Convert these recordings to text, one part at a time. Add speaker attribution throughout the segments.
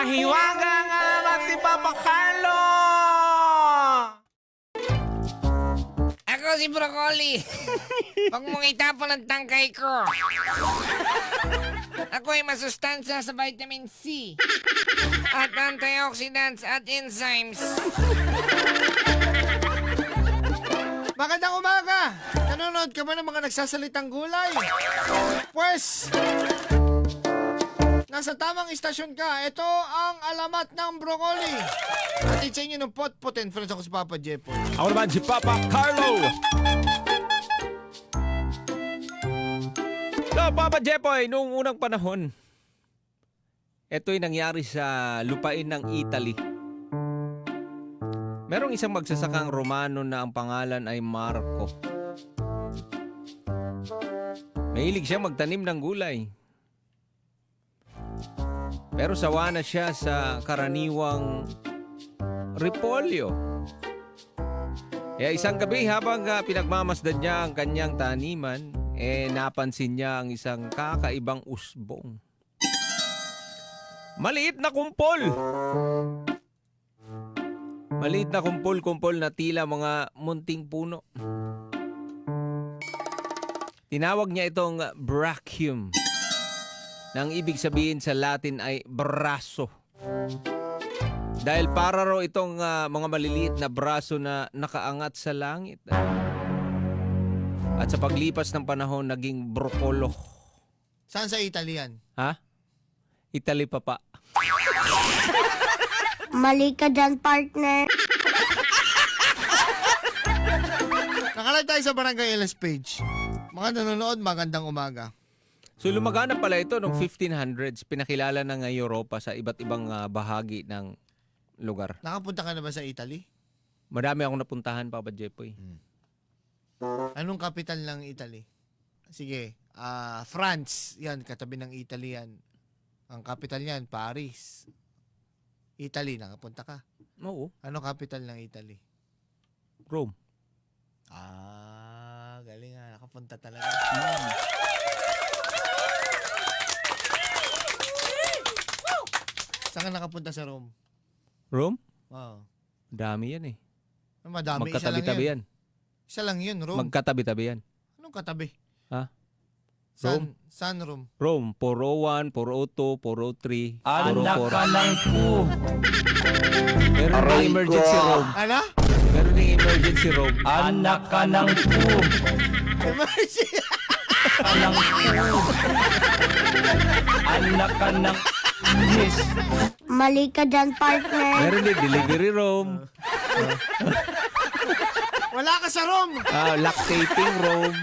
Speaker 1: Mahiwaga nga mati Papa Carlo!
Speaker 2: Ako si Broccoli. Huwag mong itapon ang tangkay ko. Ako ay masustansya sa vitamin C at antioxidants at enzymes.
Speaker 3: Magandang umaga! Nanonood ka ba ng mga nagsasalitang gulay? Pwes, nasa tamang istasyon ka. Ito ang alamat ng broccoli. At sa inyo ng pot-poten. Friends, ako si Papa Jepoy.
Speaker 1: Ako naman si Papa Carlo! So, Papa Jepoy, noong unang panahon, ito'y nangyari sa lupain ng Italy. Merong isang magsasakang Romano na ang pangalan ay Marco. Mahilig siya magtanim ng gulay. Pero sawa na siya sa karaniwang repolyo. Kaya isang gabi habang pinagmamasdan niya ang kanyang taniman, napansin niya ang isang kakaibang usbong. Maliit na kumpol. Maliit na kumpol-kumpol na tila mga munting puno. Tinawag niya itong brachium, na ang ibig sabihin sa Latin ay braso. Dahil para raw itong mga maliliit na braso na nakaangat sa langit. At sa paglipas ng panahon, naging brokolo.
Speaker 3: Saan sa Italy yan?
Speaker 1: Ha? Italy pa pa.
Speaker 4: Mali ka dyan, partner.
Speaker 3: Nakalive tayo sa Barangay LS page. Mga nanonood, magandang umaga.
Speaker 1: So lumaganap pala ito noong 1500s. Pinakilala na ng Europa sa iba't ibang bahagi ng lugar.
Speaker 3: Nakapunta ka na ba sa Italy?
Speaker 1: Madami akong napuntahan, Papa Jepoy.
Speaker 3: Anong kapital ng Italy? Sige, France. Yan, katabi ng Italy yan. Ang kapital niyan, Paris. Italy, nakapunta ka.
Speaker 1: Oo,
Speaker 3: Anong kapital ng Italy?
Speaker 1: Rome.
Speaker 3: Galing nga. Nakapunta talaga. Saan ka nakapunta sa Rome?
Speaker 1: Rome?
Speaker 3: Oo.
Speaker 1: Dami yan eh.
Speaker 3: Madami.
Speaker 1: Magkatabi-tabi yan.
Speaker 3: Isa lang yun, Rome.
Speaker 1: Magkatabi-tabi yan.
Speaker 3: Anong katabi?
Speaker 1: Ha?
Speaker 3: San Rome?
Speaker 1: Rome, 401, 402, 403, 404.
Speaker 5: Anak ka ng po.
Speaker 1: Meron ding emergency Rome.
Speaker 3: Ano?
Speaker 1: Meron ding emergency Rome.
Speaker 5: Anak ka ng po.
Speaker 3: Emergency.
Speaker 5: Anak po. Anak ka ng... Yes.
Speaker 4: Mali ka dyan, partner.
Speaker 1: Meron din delivery Rome.
Speaker 3: Wala ka sa Rome.
Speaker 1: Lactating Rome.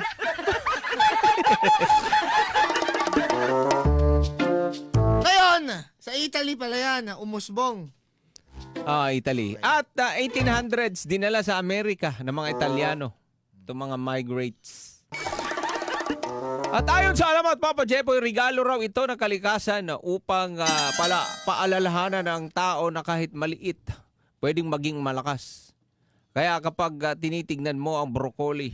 Speaker 3: Ngayon, sa Italy pala yan, umusbong.
Speaker 1: Italy. At 1800s, dinala sa Amerika ng mga Italiano. Itong mga migrates. At ayon sa alamat, Papa Jepoy, regalo raw ito ng kalikasan upang paalalahanan ng tao na kahit maliit, pwedeng maging malakas. Kaya kapag tinitignan mo ang broccoli,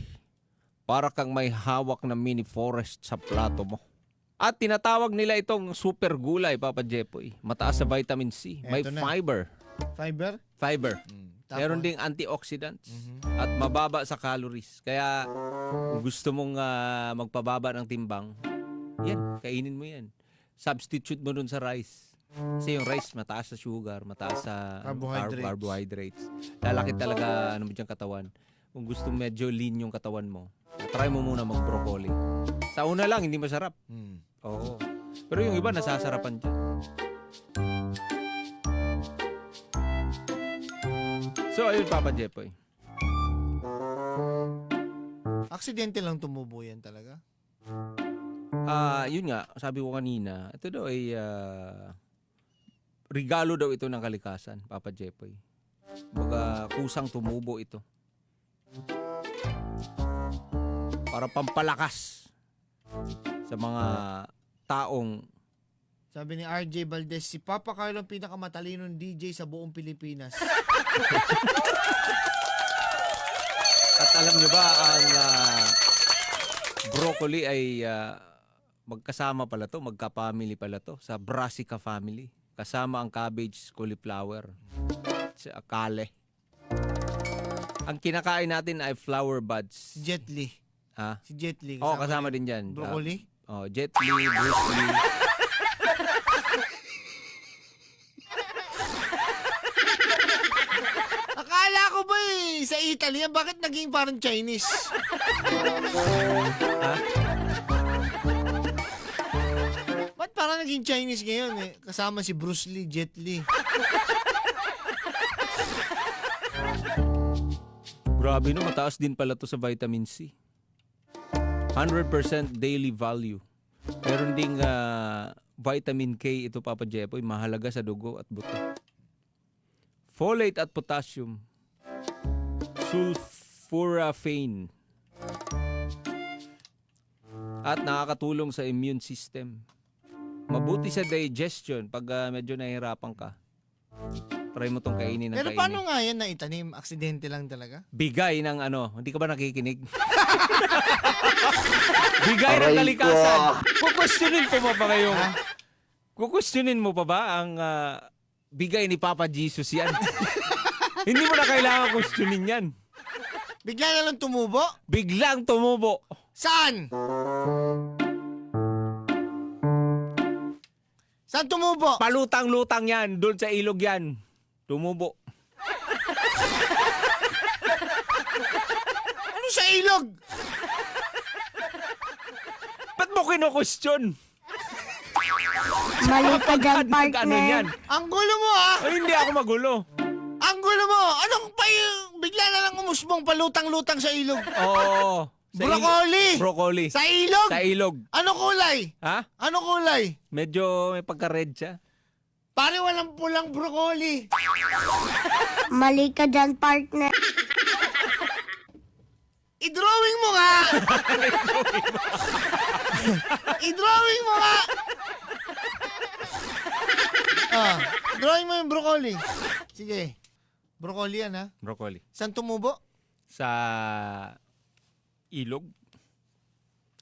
Speaker 1: para kang may hawak na mini forest sa plato mo. At tinatawag nila itong super gulay, Papa Jepoy. Mataas sa vitamin C. May
Speaker 3: Eto na.
Speaker 1: fiber.
Speaker 3: Fiber?
Speaker 1: Fiber.
Speaker 3: Tapos?
Speaker 1: Meron ding antioxidants. At mababa sa calories. Kaya kung gusto mong magpababa ng timbang, yan, kainin mo yan. Substitute mo dun sa rice. Kasi yung rice, mataas sa sugar, mataas sa carbohydrates. Lalaki talaga mo dyan katawan. Kung gusto medyo lean yung katawan mo, try mo muna mag-broccoli. Sa una lang, hindi masarap. Oo. Pero yung iba, nasasarapan dyan. So, ayun, Papa Jepoy.
Speaker 3: Aksidente lang tumubo yan talaga.
Speaker 1: Yun nga, sabi ko kanina, ito daw ay regalo daw ito ng kalikasan, Papa Jepoy. Baga, kusang tumubo ito. Para pampalakas sa mga taong...
Speaker 3: Sabi ni RJ Valdez, si Papa Carlo ang pinakamatalinong DJ sa buong Pilipinas.
Speaker 1: At alam nyo ba, ang broccoli ay magkasama pala to, magka-family pala to, sa Brassica family. kasama ang cabbage, cauliflower, sa kale. Ang kinakain natin ay flower buds.
Speaker 3: Si Jet Li.
Speaker 1: Ha?
Speaker 3: Si Jet Li.
Speaker 1: Oo, kasama din dyan.
Speaker 3: Broccoli.
Speaker 1: Jet Li, Bruce Lee.
Speaker 3: Akala ko ba sa Italy, bakit naging parang Chinese?
Speaker 1: Ha?
Speaker 3: Ba't parang naging Chinese ngayon eh? Kasama si Bruce Lee, Jet Li.
Speaker 1: Grabe no, mataas din pala to sa vitamin C. 100% daily value. Meron ding vitamin K ito, Papa Jepoy, mahalaga sa dugo at buto. Folate at potassium. Sulforaphane. At nakakatulong sa immune system. Mabuti sa digestion pag medyo nahihirapan ka. Try mo tong kainin ng
Speaker 3: Pero
Speaker 1: kainin.
Speaker 3: paano nga yan na itanim? Aksidente lang talaga?
Speaker 1: Bigay ng hindi ka ba nakikinig? Bigay ng kalikasan. Kukwestiyonin pa ba kayo? Kukwestiyonin mo pa ba ang bigay ni Papa Jesus yan? Hindi mo na kailangan questionin yan.
Speaker 3: Bigla na lang tumubo?
Speaker 1: Biglang tumubo.
Speaker 3: Saan? Saan tumubo?
Speaker 1: Palutang-lutang yan. Doon sa ilog yan. Tumubo.
Speaker 3: Ano sa ilog?
Speaker 1: Ba't mo kino-question?
Speaker 4: Mali ka dyan,
Speaker 1: Ano yan?
Speaker 4: partner.
Speaker 3: Ang gulo mo ah!
Speaker 1: Ay, hindi ako magulo.
Speaker 3: Ang gulo mo! Anong pa yung bigla na lang umusbong palutang-lutang sa ilog?
Speaker 1: Oo. Sa
Speaker 3: Broccoli!
Speaker 1: Broccoli.
Speaker 3: Sa ilog?
Speaker 1: Sa ilog.
Speaker 3: Ano kulay?
Speaker 1: Ha?
Speaker 3: Ano kulay?
Speaker 1: Medyo may pagka-red siya.
Speaker 3: Pare walang pulang broccoli.
Speaker 4: Mali ka dyan, partner.
Speaker 3: I-drawing mo nga! I-drawing mo nga! Drawing mo yung broccoli. Sige. Broccoli yan ha.
Speaker 1: Broccoli.
Speaker 3: Saan tumubo?
Speaker 1: Sa ilog.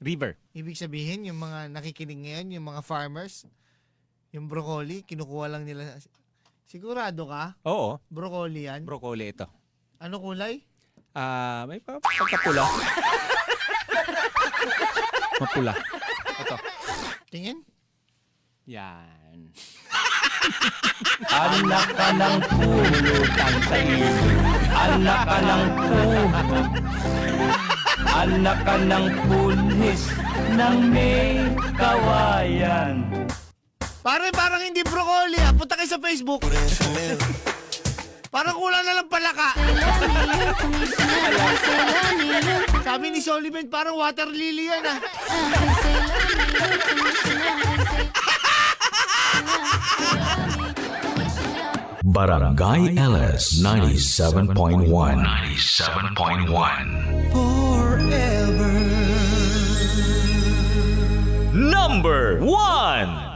Speaker 1: River.
Speaker 3: Ibig sabihin, yung mga nakikinig ngayon, yung mga farmers, yung broccoli, kinukuha lang nila. Sigurado ka?
Speaker 1: Oo.
Speaker 3: Broccoli yan?
Speaker 1: Broccoli ito.
Speaker 3: Ano kulay?
Speaker 1: May pagkapula. Mapula. Ito.
Speaker 3: Tingin?
Speaker 1: Yan.
Speaker 5: Anak ka ng pulutang sa ilog. Anak ka ng Anak ka ng pulis ng may kawayan.
Speaker 3: Pare, parang hindi broccoli ha. Punta kayo sa Facebook. Parang kulang na lang palaka. Sabi ni Soliman, parang water lily yan ah.
Speaker 6: Barangay LS 97.1. 97.1. Forever. Number 1.